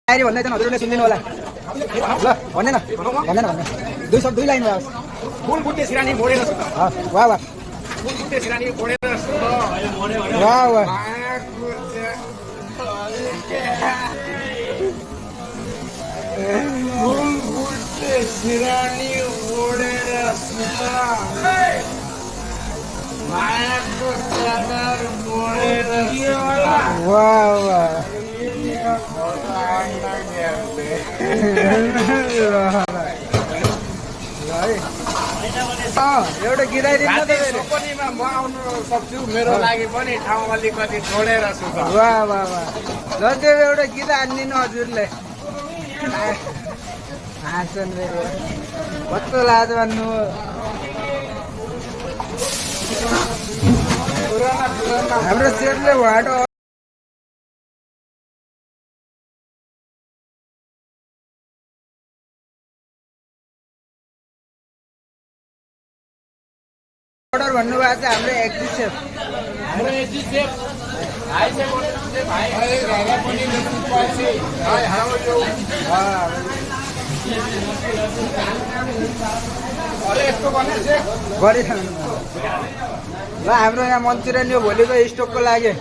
आएर भन्दै छन् हजुरले सुन्दिनु होला ल भन्दैन भन्दैन भन्दैन दुई लाइन भयो फुल बुट्टे सिरानी मोडेर छ वाह वाह फुल बुट्टे सिरानी मोडेर छ वाह वाह फुल बुट्टे सिरानी मोडेर मायाको चादर मोडेर वाह वाह एउटा गीत आइदिनु त सपनीमा म आउनु सक्छु मेरो लागि पनि ठाउँ अलिकति छोडेर छु त वाह वाह वाह जति एउटा गीत हानिदिनु हजुरले हाँस्छन् फेरि कस्तो लाज भन्नु हाम्रो सेटले भाटो अर्डर भन्नुभएको छ हाम्रो एक्जिसेफ हाम्रो एक्जिसेफ भाइ चाहिँ भाइ घरमा पनि पछि भाइ हाउ यु अरे यस्तो गर्ने गरिरहनु ल हाम्रो यहाँ मन्चुरियन यो भोलिको स्टकको लागि